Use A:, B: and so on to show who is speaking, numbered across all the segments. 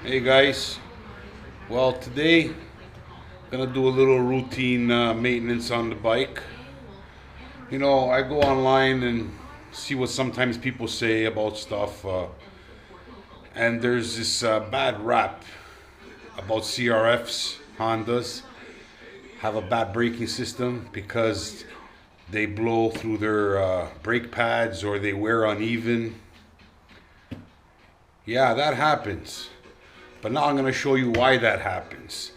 A: Hey guys, well today I'm gonna do a little routine maintenance on the bike. You know, I go online and see what sometimes people say about stuff, and there's this bad rap about CRFs, Hondas have a bad braking system because they blow through their brake pads or they wear uneven. Yeah, that happens. But now I'm going to show you why that happens.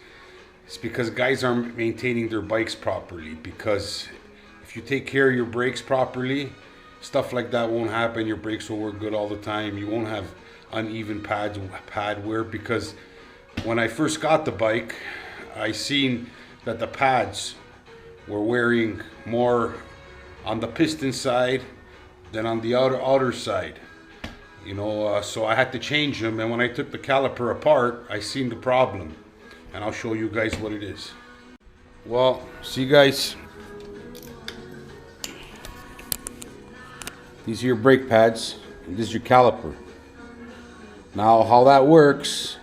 A: It's because guys aren't maintaining their bikes properly. Because if you take care of your brakes properly, stuff like that won't happen. Your brakes will work good all the time. You won't have uneven pad wear. Because when I first got the bike, I seen that the pads were wearing more on the piston side than on the outer side. You know, so I had to change them, and when I took the caliper apart, I seen the problem, and I'll show you guys what it is. Well, see guys, these are your brake pads, and this is your caliper. Now, how that works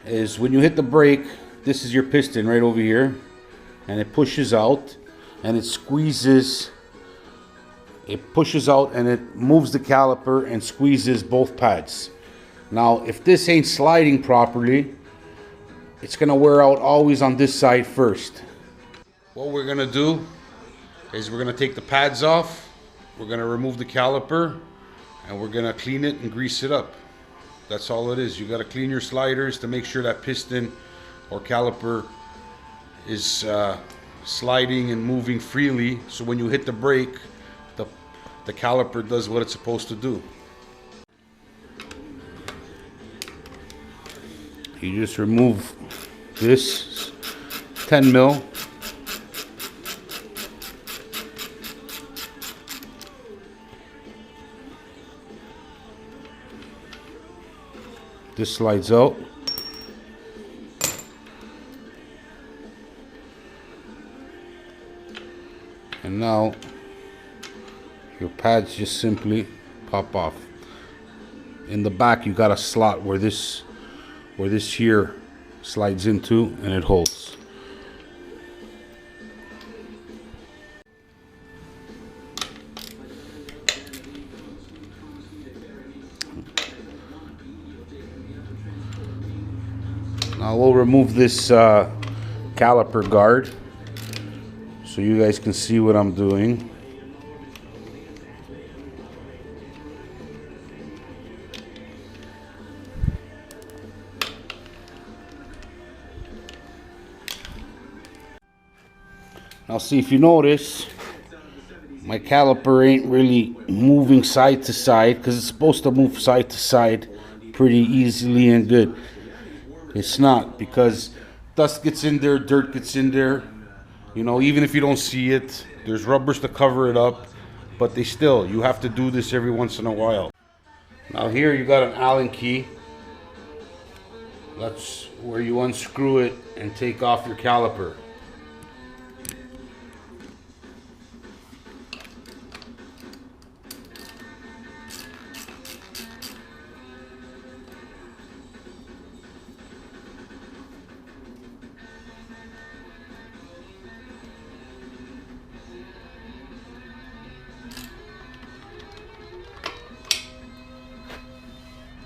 A: is when you hit the brake, this is your piston right over here, and it pushes out, and it squeezes. It pushes out and it moves the caliper and squeezes both pads. Now, if this ain't sliding properly, it's gonna wear out always on this side first. What we're gonna do is we're gonna take the pads off, we're gonna remove the caliper, and we're gonna clean it and grease it up. That's all it is. You gotta clean your sliders to make sure that piston or caliper is sliding and moving freely, so when you hit the brake, the caliper does what it's supposed to do. You just remove this 10 mil. This slides out. And now your pads just simply pop off. In the back you got a slot where this here slides into and it holds. Now we'll remove this caliper guard so you guys can see what I'm doing. Now see, if you notice, my caliper ain't really moving side to side because it's supposed to move side to side pretty easily and good. It's not, because dust gets in there, dirt gets in there. You know, even if you don't see it, there's rubbers to cover it up, but you have to do this every once in a while. Now here you got an Allen key. That's where you unscrew it and take off your caliper.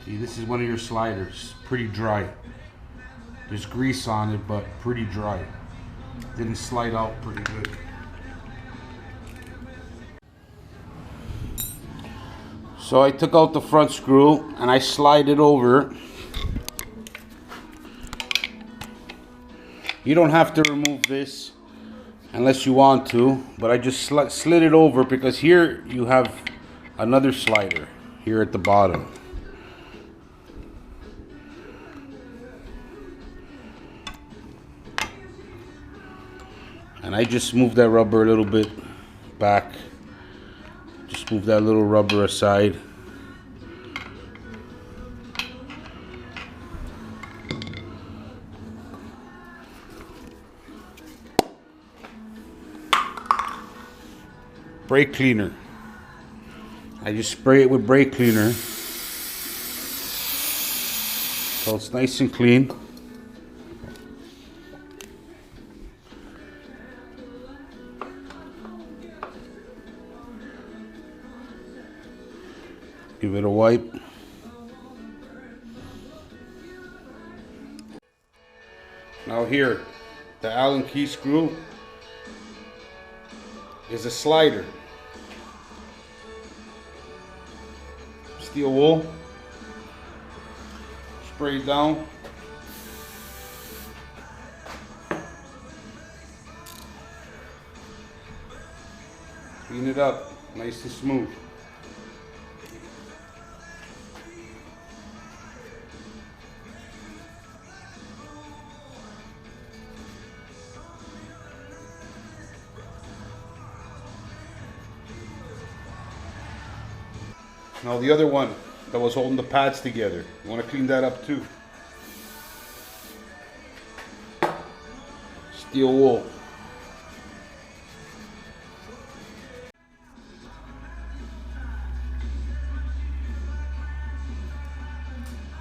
A: See, this is one of your sliders, pretty dry. There's grease on it, but pretty dry. Didn't slide out pretty good. So I took out the front screw and I slide it over. You don't have to remove this unless you want to, but I just slid it over because here you have another slider here at the bottom. And I just moved that rubber a little bit back. Just move that little rubber aside. Brake cleaner. I just spray it with brake cleaner So it's nice and clean. Give it a wipe. Now here, the Allen key screw is a slider. Steel wool. Spray it down. Clean it up, nice and smooth. Now the other one that was holding the pads together, you want to clean that up too. Steel wool.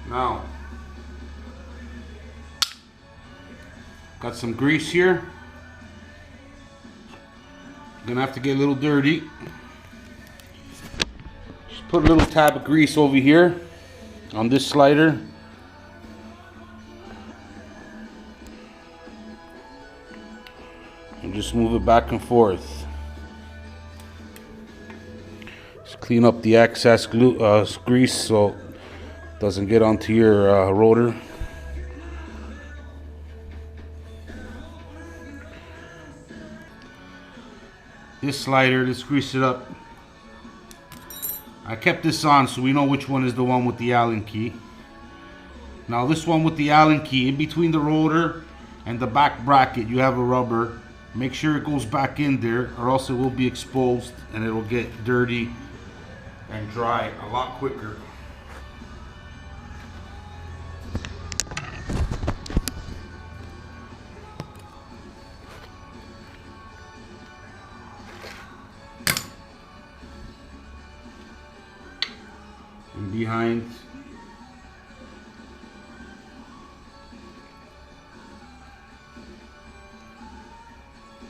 A: Now, got some grease here. Gonna have to get a little dirty. Just put a little tab of grease over here on this slider. And just move it back and forth. Just clean up the excess grease so it doesn't get onto your rotor. This slider, let's grease it up. I kept this on so we know which one is the one with the Allen key. Now this one with the Allen key, in between the rotor and the back bracket, you have a rubber. Make sure it goes back in there or else it will be exposed and it'll get dirty and dry a lot quicker. And behind.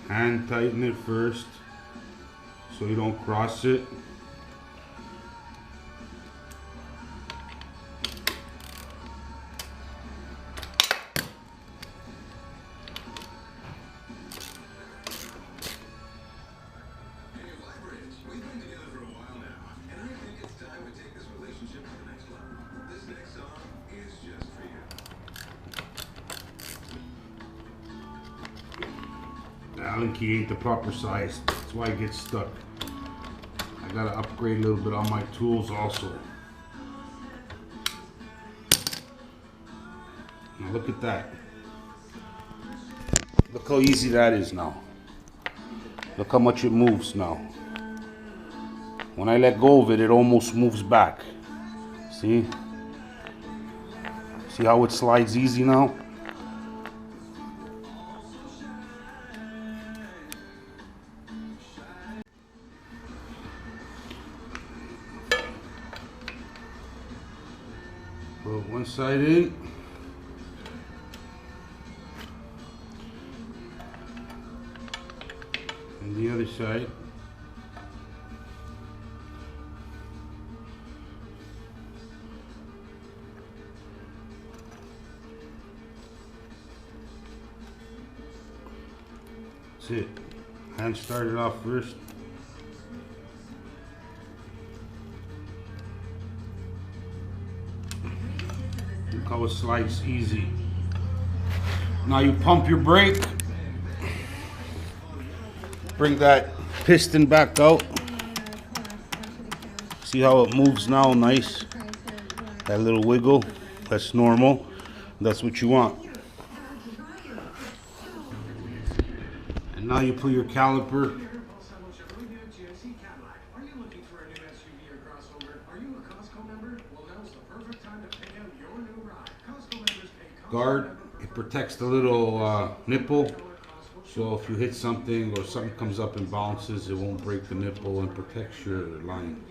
A: Hand tighten it first so you don't cross it. The Allen key ain't the proper size. That's why it gets stuck. I gotta upgrade a little bit on my tools also. Now look at that. Look how easy that is now. Look how much it moves now. When I let go of it, it almost moves back. See? See how it slides easy now? Put one side in. And the other side. That's it. Hand started off first. Look how it slides easy. Now you pump your brake. Bring that piston back out. See how it moves now, nice. That little wiggle, that's normal. That's what you want. And now you put your caliper. Guard, it protects the little nipple. So if you hit something or something comes up and bounces, it won't break the nipple and protects your line.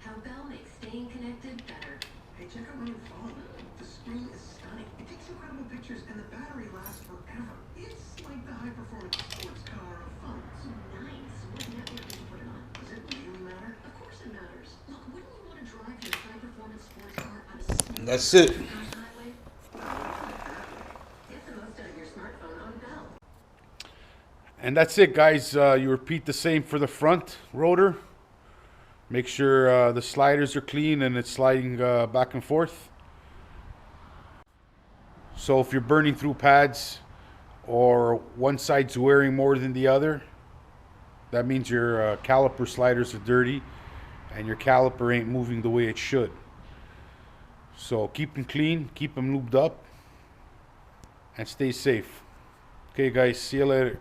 B: How Bell makes staying connected better. Hey, check out my new phone. The screen is stunning. It takes incredible pictures and the battery lasts forever. It's like the high-performance sports car of phones. Nice. What network did you put it on? Does it really matter? Of course it matters. Look, wouldn't you want to drive your high-performance sports car on a smooth
A: That's it.
B: highway? Get the most out of your smartphone on Bell.
A: And that's it, guys. You repeat the same for the front rotor. Make sure the sliders are clean and it's sliding back and forth. So if you're burning through pads or one side's wearing more than the other, that means your caliper sliders are dirty and your caliper ain't moving the way it should. So keep them clean, keep them lubed up, and stay safe. Okay guys, see you later.